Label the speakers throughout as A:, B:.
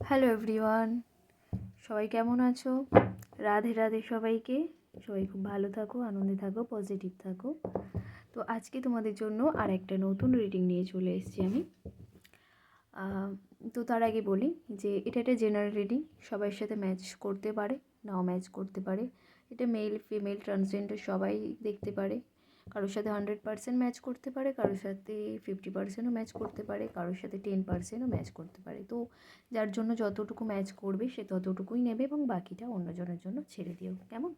A: Hello everyone, সবাই কেমন আছো? রাধে রাধে সবাইকে। সবাই খুব ভালো থাকো, আনন্দে থাকো, পজিটিভ থাকো। তো আজকে তোমাদের জন্য আর একটা নতুন রিডিং নিয়ে চলে এসেছি আমি। তো তার আগে বলি যে এটা একটা জেনারেল রিডিং, সবার সাথে ম্যাচ করতে পারে, নাও ম্যাচ করতে পারে। এটা মেল ফিমেল ট্রান্সজেন্ডার সবাই দেখতে পারে। কারোর সাথে 100% ম্যাচ করতে পারে, কারোর সাথে 50%ও ম্যাচ করতে পারে, কারোর সাথে 10%ও ম্যাচ করতে পারে। তো যার জন্য যতটুকু ম্যাচ করবে সে ততটুকুই নেবে এবং বাকিটা অন্যজনের জন্য ছেড়ে দিও, কেমন?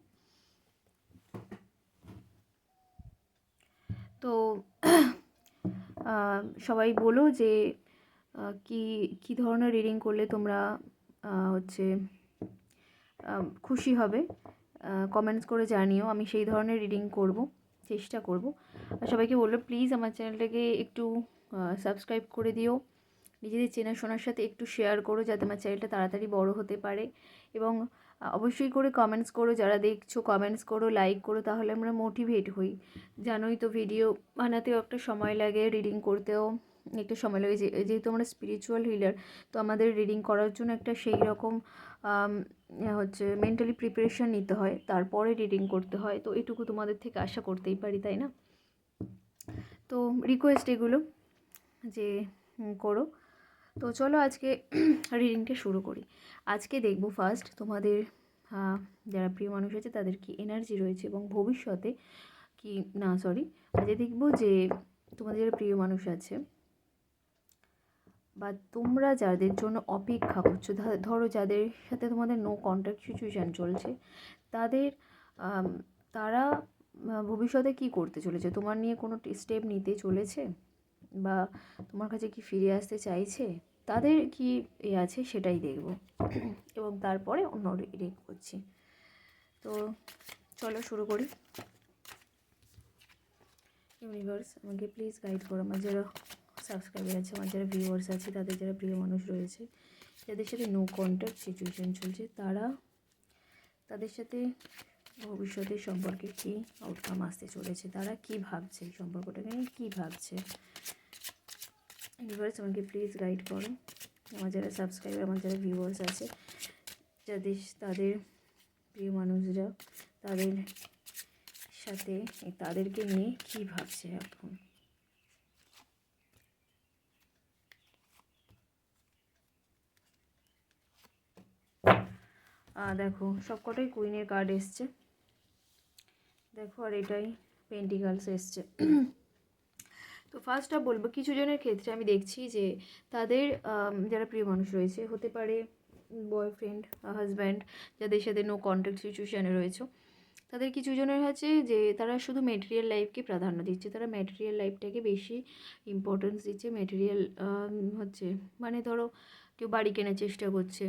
A: তো সবাই বলো যে কি কি ধরনের রিডিং করলে তোমরা হচ্ছে খুশি হবে। কমেন্টস করে জানিও, আমি সেই ধরনের রিডিং করব, চেষ্টা করব। আর সবাইকে বললো প্লিজ আমার চ্যানেলটাকে একটু সাবস্ক্রাইব করে দিও, নিজেদের চেনাশোনার সাথে একটু শেয়ার করো যাতে আমার চ্যানেলটা তাড়াতাড়ি বড় হতে পারে। এবং অবশ্যই করে কমেন্টস করো, যারা দেখছো কমেন্টস করো, লাইক করো, তাহলে আমরা মোটিভেট হই। জানোই তো ভিডিও বানাতেও একটা সময় লাগে, রিডিং করতেও একটা সময় লাগে, যেহেতু আমরা স্পিরিচুয়াল হিলার, তো আমাদের রিডিং করার জন্য একটা সেই রকম হচ্ছে মেন্টালি প্রিপারেশান নিতে হয়, তারপরে রিডিং করতে হয়। তো এটুকু তোমাদের থেকে আশা করতেই পারি, তাই না? তো রিকোয়েস্ট এগুলো যে করো। তো চলো আজকে রিডিংটা শুরু করি। আজকে দেখব ফার্স্ট তোমাদের যারা প্রিয় মানুষ আছে তাদের কি এনার্জি রয়েছে এবং ভবিষ্যতে কি না সরি আজকে দেখব যে তোমাদের যারা প্রিয় মানুষ আছে বা তোমরা যাদের জন্য অপেক্ষা করছো, ধরো যাদের সাথে তোমাদের নো কন্ট্যাক্ট সিচুয়েশান চলছে, তাদের তারা ভবিষ্যতে কি করতে চলেছে, তোমার নিয়ে কোনো স্টেপ নিতে চলেছে বা তোমার কাছে কি ফিরে আসতে চাইছে, তাদের কি আছে সেটাই দেখব এবং তারপরে অন্য রিডিং করছি। তো চলো শুরু করি। ইউনিভার্স আমাকে প্লিজ গাইড করো, আমার যারা সাবস্ক্রাইবার আছে, আমার যারা ভিউয়ার্স আছে, তাদের যারা প্রিয় মানুষ রয়েছে, যাদের সাথে নো কন্ট্যাক্ট সিচুয়েশান চলছে, তাদের সাথে ভবিষ্যতের সম্পর্কে কী আউটকাম আসতে চলেছে, তারা কি ভাবছে, সম্পর্কটাকে নিয়ে কী ভাবছে। ইউনিভার্স আমাকে প্লিজ গাইড করো, আমার যারা সাবস্ক্রাইবার, আমার যারা ভিউয়ার্স আছে, তাদের প্রিয় মানুষরা তাদের সাথে তাদেরকে নিয়ে কী ভাবছে এখন। দেখো সবকটাই কুইনের কার্ড এসছে, দেখো, আর এটাই পেন্টিকালস এসছে। তো ফার্স্টটা বলবো কিছু জনের ক্ষেত্রে আমি দেখছি যে তাদের যারা প্রিয় মানুষ রয়েছে, হতে পারে বয়ফ্রেন্ড হাজব্যান্ড, যাদের সাথে নো কন্ট্যাক্ট সিচুয়েশানে রয়েছে, তাদের কিছু জনের আছে যে তারা শুধু ম্যাটেরিয়াল লাইফকে প্রাধান্য দিচ্ছে, তারা ম্যাটেরিয়াল লাইফটাকে বেশি ইম্পর্টেন্স দিচ্ছে। ম্যাটেরিয়াল হচ্ছে মানে ধরো কেউ বাড়ি কেনার চেষ্টা করছে,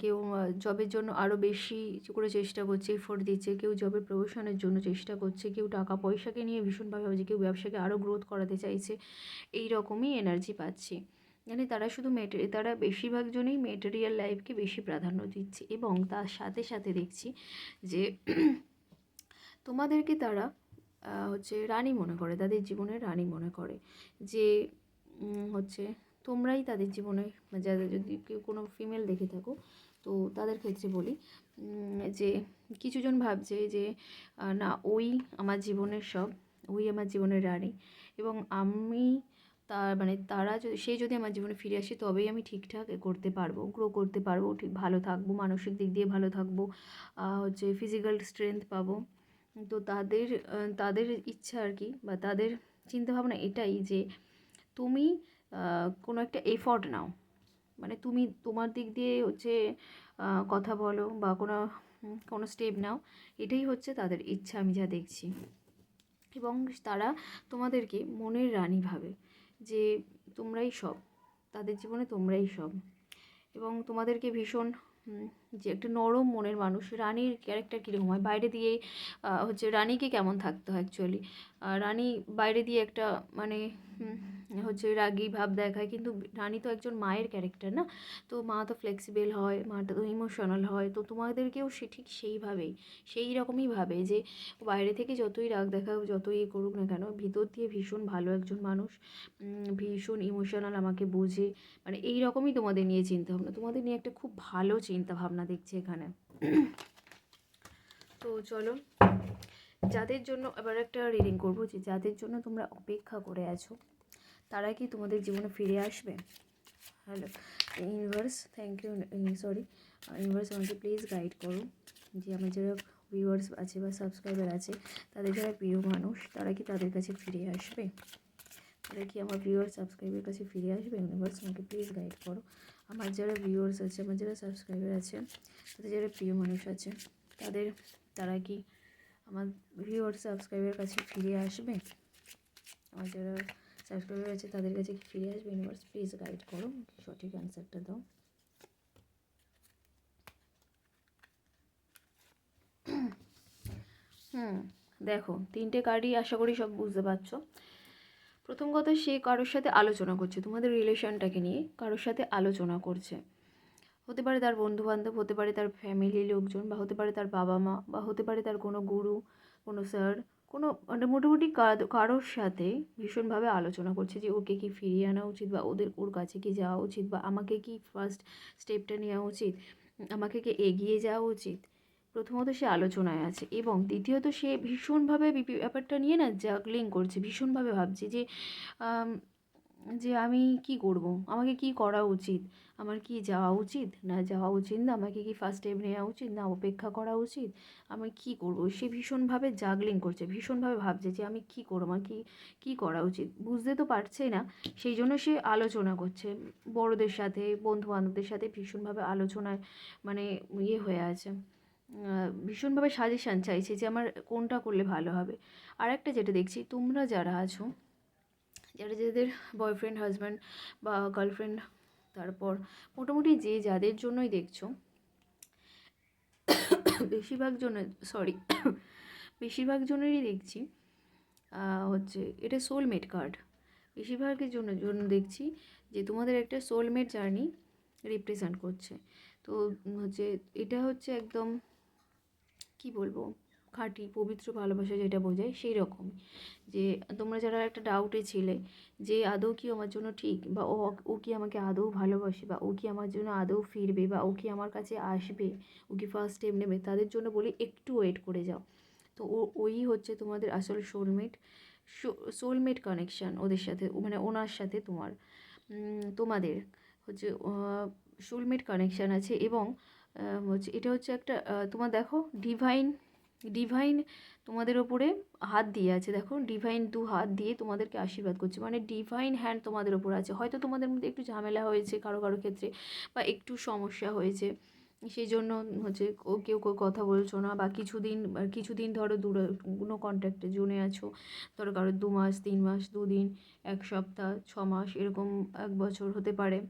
A: কেউ জবের জন্য আরও বেশি করে চেষ্টা করছে, এফোর্ট দিচ্ছে, কেউ জবের প্রমোশনের জন্য চেষ্টা করছে, কেউ টাকা পয়সাকে নিয়ে ভীষণভাবে ভাবছে, কেউ ব্যবসাকে আরও গ্রোথ করাতে চাইছে। এই রকমই এনার্জি পাচ্ছি, মানে তারা শুধু তারা বেশিরভাগ জনই মেটেরিয়াল লাইফকে বেশি প্রাধান্য দিচ্ছে। এবং তার সাথে সাথে দেখছি যে তোমাদেরকে তারা হচ্ছে রানী মনে করে, তাদের জীবনের রানী মনে করে, যে হচ্ছে তোমরাই তাদের জীবনে, যাদের যদি কেউ কোনো ফিমেল দেখে থাকো তো তাদের ক্ষেত্রে বলি যে কিছুজন ভাবছে যে না, ওই আমার জীবনের সব, ওই আমার জীবনের রানী, এবং আমি মানে তারা যদি যদি আমার জীবনে ফিরে আসে তবেই আমি ঠিকঠাক করতে পারবো, গ্রো করতে পারবো, ঠিক ভালো থাকবো, মানসিক দিক দিয়ে ভালো থাকবো, হচ্ছে ফিজিক্যাল স্ট্রেংথ পাবো। তো তাদের ইচ্ছা আর কি, বা তাদের চিন্তাভাবনা এটাই যে তুমি কোনো একটা এফর্ট নাও, মানে তুমি তোমার দিক দিয়ে হচ্ছে কথা বলো বা কোনো স্টেপ নাও, এটাই হচ্ছে তাদের ইচ্ছা আমি যা দেখছি। এবং তারা তোমাদেরকে মনের রানী ভাবে, যে তোমরাই সব, তাদের জীবনে তোমরাই সব। এবং তোমাদেরকে ভীষণ যে একটা নরম মনের মানুষ, রানীর ক্যারেক্টার কীরকম হয় বাইরে দিয়ে হচ্ছে রানীকে কেমন থাকতে হয় অ্যাকচুয়ালি, রানী বাইরে দিয়ে একটা মানে হচ্ছে রাগী ভাব দেখায়, কিন্তু রানী তো একজন মায়ের ক্যারেক্টার না, তো মা তো ফ্লেক্সিবল হয়, মাটা তো ইমোশনাল হয়, তো তোমাদেরকেও সে ঠিক সেইভাবেই সেই রকমই ভাবে যে বাইরে থেকে যতই রাগ দেখাও যতই করুক না কেন, ভিতর দিয়ে ভীষণ ভালো একজন মানুষ, ভীষণ ইমোশনাল, আমাকে বোঝে, মানে এই রকমই তোমাদের নিয়ে চিন্তাভাবনা, তোমাদের নিয়ে একটা খুব ভালো চিন্তাভাবনা দেখছি এখানে। তো চলো, যাদের জন্য এবার একটা রিডিং করবো, যে যাদের জন্য তোমরা অপেক্ষা করে আছো তারা কি তোমাদের জীবনে ফিরে আসবে? Hello universe, thank you, sorry universe, আমাকে প্লিজ গাইড করো যে আমার যারা ভিউয়ার্স আছে বা সাবস্ক্রাইবার আছে, তাদের যারা প্রিয় মানুষ, তারা কি তাদের কাছে ফিরে আসবে? তারা কি আমার ভিউয়ার্স সাবস্ক্রাইবের কাছে ফিরে আসবে? ইউনিভার্স, আমাকে প্লিজ গাইড করো। আমার যারা ভিউয়ার্স আছে, আমার যারা সাবস্ক্রাইবার আছে, তাদের যারা প্রিয় মানুষ আছে, তারা কি আমার ভিউয়ার্স সাবস্ক্রাইবের কাছে ফিরে আসবে? আমার যারা সাবস্ক্রাইবার আছে তাদের কাছে কি ফিরে আসবে? ইউনিভার্স, প্লিজ গাইড করো, সঠিক অ্যান্সারটা দাও। দেখো, তিনটে কার্ডই আশা করি সব বুঝতে পারছো। প্রথম কথা, সে কারোর সাথে আলোচনা করছে, তোমাদের রিলেশনটাকে নিয়ে কারোর সাথে আলোচনা করছে। হতে পারে তার বন্ধুবান্ধব, হতে পারে তার ফ্যামিলি লোকজন, বা হতে পারে তার বাবা মা, বা হতে পারে তার কোনো গুরু, কোনো স্যার, কোনো মানে মোটামুটি কারোর সাথে ভীষণভাবে আলোচনা করছে যে ওকে কি ফিরিয়ে আনা উচিত, বা ওর কাছে কি যাওয়া উচিত, বা আমাকে কি ফার্স্ট স্টেপটা নেওয়া উচিত, আমাকে কি এগিয়ে যাওয়া উচিত। প্রথমত সে আলোচনায় আছে, এবং দ্বিতীয়ত সে ভীষণভাবে ব্যাপারটা নিয়ে না জাগলিং করছে, ভীষণভাবে ভাবছে যে যে আমি কি করব, আমাকে কি করা উচিত, আমার কি যাওয়া উচিত না যাওয়া উচিত, না আমাকে কি ফার্স্ট স্টেপ নেওয়া উচিত, না অপেক্ষা করা উচিত, আমি কি করব। সে ভীষণভাবে জাগলিং করছে, ভীষণভাবে ভাবছে যে আমি কি করব, আমার কি করা উচিত, বুঝতে তো পারছে না। সেই জন্য সে আলোচনা করছে বড়দের সাথে, বন্ধু বান্ধবদের সাথে, ভীষণভাবে আলোচনায় মানে ইয়ে হয়ে আছে, ভীষণভাবে সাজেশান চাইছে যে আমার কোনটা করলে ভালো হবে। আর একটা যেটা দেখছি, তোমরা যারা আছো, যাদের বয়ফ্রেন্ড, হাজব্যান্ড বা গার্লফ্রেন্ড, তারপর মোটামুটি যে যাদের জন্যই দেখছো, বেশিরভাগ জন, সরি বেশিরভাগ জনেরই দেখছি হচ্ছে এটা সোলমেট কার্ড। বেশিরভাগের জন্য দেখছি যে তোমাদের একটা সোলমেট জার্নি রিপ্রেজেন্ট করছে। তো হচ্ছে এটা হচ্ছে একদম কি বলবো, খাঁটি পবিত্র ভালোবাসা যেটা বোঝায় সেই রকম, যে তোমরা যারা একটা ডাউটে ছিলে যে আদৌ কি আমার জন্য ঠিক, বা ও কি আমাকে আদৌ ভালোবাসে, বা ও কি আমার জন্য আদৌ ফিরবে, বা ও কি আমার কাছে আসবে, ও কি ফার্স্ট স্টেপ নেবে, তাদের জন্য বলি একটু ওয়েট করে যাও। তো ওই হচ্ছে তোমাদের আসলে সোলমেট কানেকশান ওদের সাথে, মানে ওনার সাথে তোমাদের হচ্ছে সোলমেট কানেকশান আছে। এবং হচ্ছে এটা হচ্ছে একটা তোমার দেখো ডিভাইন তোমাদের ওপরে হাত দিয়ে আছে, দেখো ডিভাইন দু হাত দিয়ে তোমাদেরকে আশীর্বাদ করছে, মানে ডিভাইন হ্যান্ড তোমাদের ওপর আছে। হয়তো তোমাদের মধ্যে একটু ঝামেলা হয়েছে কারো ক্ষেত্রে, বা একটু সমস্যা হয়েছে, সেই জন্য হচ্ছে কেউ কথা বলছো না, বা কিছুদিন ধরো দূরে কোনো কন্ট্যাক্টে জোনে আছো, ধরো কারো 2 মাস, 3 মাস, 2 দিন, 1 সপ্তাহ, 6 মাস, এরকম 1 বছর হতে পারে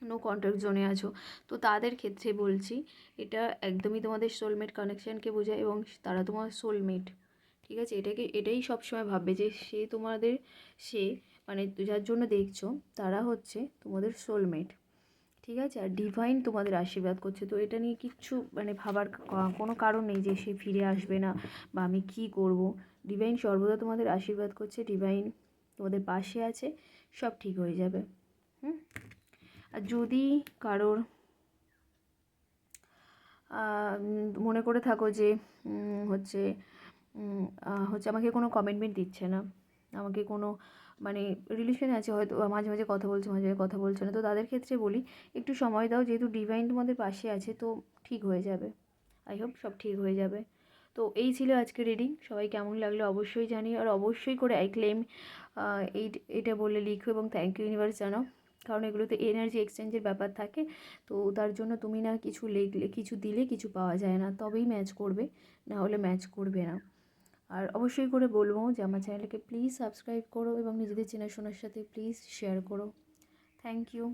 A: নো কন্ট্যাক্ট জোনে আছো। তো তাদের ক্ষেত্রে বলছি এটা একদমই তোমাদের সোলমেট কানেকশানকে বোঝায়, এবং তারা তোমার সোলমেট, ঠিক আছে? এটাই সবসময় ভাববে যে সে মানে যার জন্য দেখছো তারা হচ্ছে তোমাদের সোলমেট, ঠিক আছে? আর ডিভাইন তোমাদের আশীর্বাদ করছে। তো এটা নিয়ে কিচ্ছু মানে ভাবার কোনো কারণ নেই যে সে ফিরে আসবে না, বা আমি কী করব। ডিভাইন সর্বদা তোমাদের আশীর্বাদ করছে, ডিভাইন তোমাদের পাশে আছে, সব ঠিক হয়ে যাবে। আর যদি কারোর মনে করে থাকো যে হচ্ছে হচ্ছে আমাকে কোনো কমিটমেন্ট দিচ্ছে না, আমাকে কোনো মানে রিলেশনে আছে, হয়তো মাঝে মাঝে কথা বলছে, মাঝে মাঝে কথা বলছে না, তো তাদের ক্ষেত্রে বলি একটু সময় দাও, যেহেতু ডিভাইন তোমাদের পাশে আছে, তো ঠিক হয়ে যাবে। আই হোপ সব ঠিক হয়ে যাবে। তো এই ছিল আজকে রিডিং। সবাই কেমন লাগলো অবশ্যই জানিও, আর অবশ্যই করে আই ক্লেম এটা বলে লিখো, এবং থ্যাংক ইউ ইউনিভার্স জানাও, কারণ এগুলোতে এনার্জি এক্সচেঞ্জের ব্যাপার থাকে। তো তার জন্য তুমি না কিছু লিখলে, কিছু দিলে কিছু পাওয়া যায় না, তবেই ম্যাচ করবে, না হলে ম্যাচ করবে না। আর অবশ্যই করে বলবো যে আমার চ্যানেলকে প্লিজ সাবস্ক্রাইব করো, এবং নিজেদের চেনাশোনার সাথে প্লিজ শেয়ার করো। Thank you.